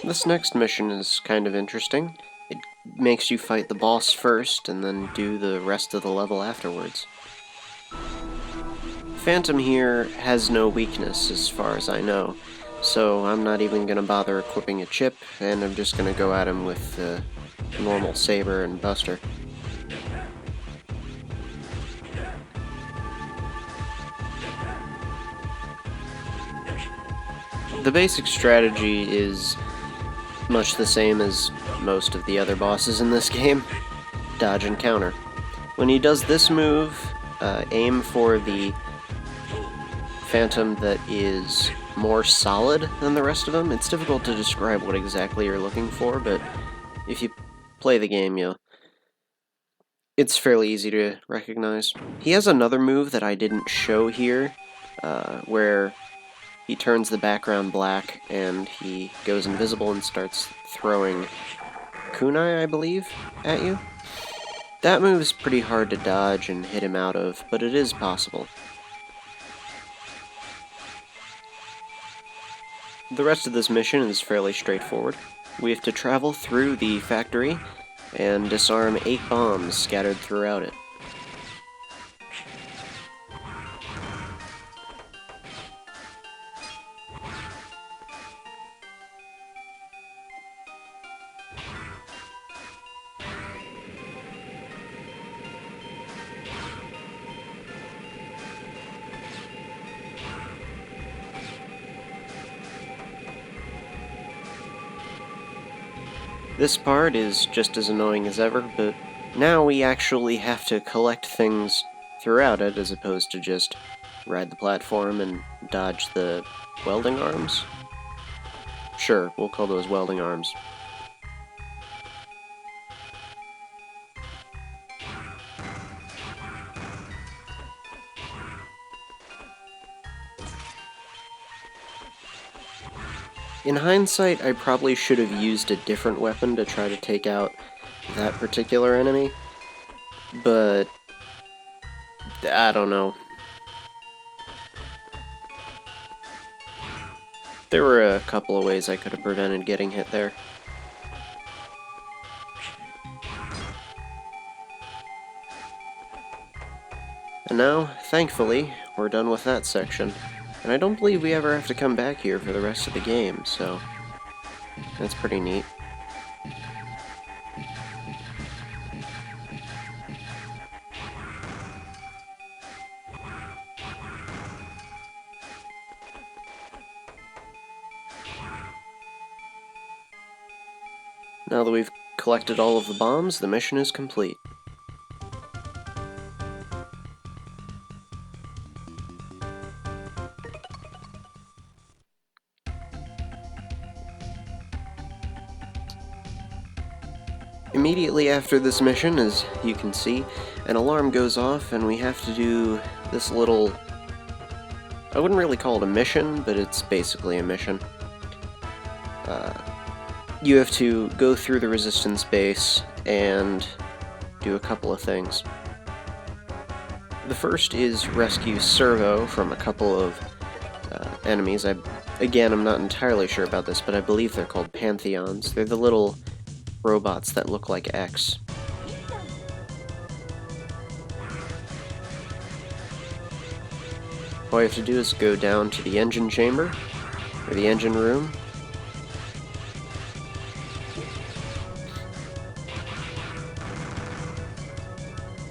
This next mission is kind of interesting. It makes you fight the boss first, and then do the rest of the level afterwards. Phantom here has no weakness, as far as I know, so I'm not even going to bother equipping a chip, and I'm just going to go at him with the normal saber and buster. The basic strategy is much the same as most of the other bosses in this game. Dodge and counter. When he does this move, aim for the Phantom that is more solid than the rest of them. It's difficult to describe what exactly you're looking for, but if you play the game, it's fairly easy to recognize. He has another move that I didn't show here, where he turns the background black and he goes invisible and starts throwing kunai, I believe, at you. That move is pretty hard to dodge and hit him out of, but it is possible. The rest of this mission is fairly straightforward. We have to travel through the factory and disarm 8 bombs scattered throughout it. This part is just as annoying as ever, but now we actually have to collect things throughout it as opposed to just ride the platform and dodge the welding arms. Sure, we'll call those welding arms. In hindsight, I probably should have used a different weapon to try to take out that particular enemy, but I don't know. There were a couple of ways I could have prevented getting hit there. And now, thankfully, we're done with that section. And I don't believe we ever have to come back here for the rest of the game, so that's pretty neat. Now that we've collected all of the bombs, the mission is complete. Immediately after this mission, as you can see, an alarm goes off and we have to do this little... I wouldn't really call it a mission, but it's basically a mission. You have to go through the resistance base and do a couple of things. The first is rescue Servo from a couple of enemies. Again, I'm not entirely sure about this, but I believe they're called Pantheons. They're the little robots that look like X. All you have to do is go down to the engine chamber, or the engine room.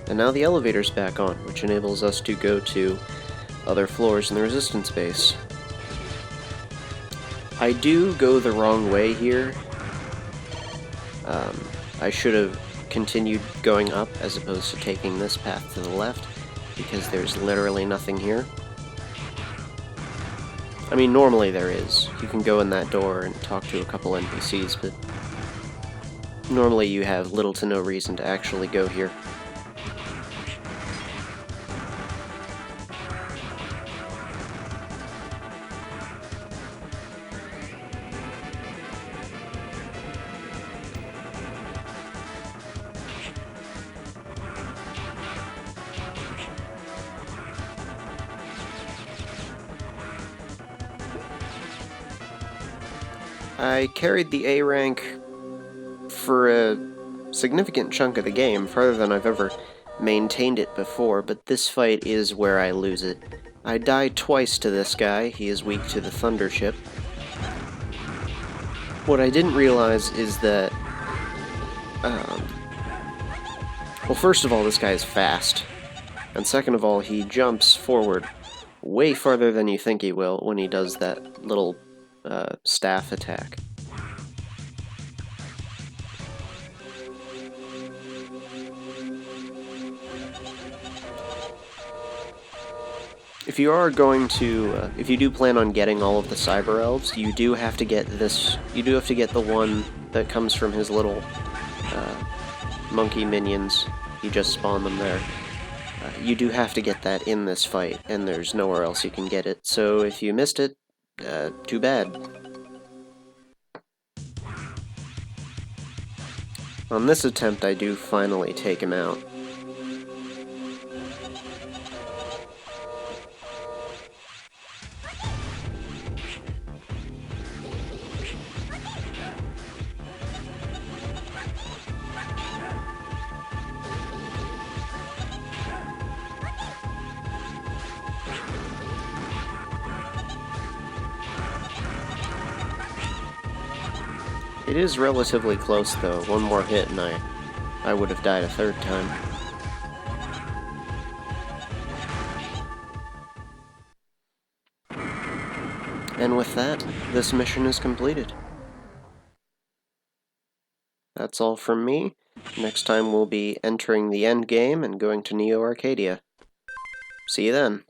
And now the elevator's back on, which enables us to go to other floors in the resistance base. I do go the wrong way here. I should have continued going up as opposed to taking this path to the left, because there's literally nothing here. I mean, normally there is. You can go in that door and talk to a couple NPCs, but normally you have little to no reason to actually go here. I carried the A rank for a significant chunk of the game, farther than I've ever maintained it before, but this fight is where I lose it. I die twice to this guy. He is weak to the Thunder Chip. What I didn't realize is that, well, first of all, this guy is fast, and second of all, he jumps forward way farther than you think he will when he does that little staff attack. If you are going to, if you do plan on getting all of the Cyber Elves, you do have to get this, you do have to get the one that comes from his little monkey minions. You just spawn them there. You do have to get that in this fight, and there's nowhere else you can get it, so if you missed it, too bad. On this attempt, I do finally take him out. It is relatively close, though. One more hit and I would have died a third time. And with that, this mission is completed. That's all from me. Next time we'll be entering the end game and going to Neo Arcadia. See you then.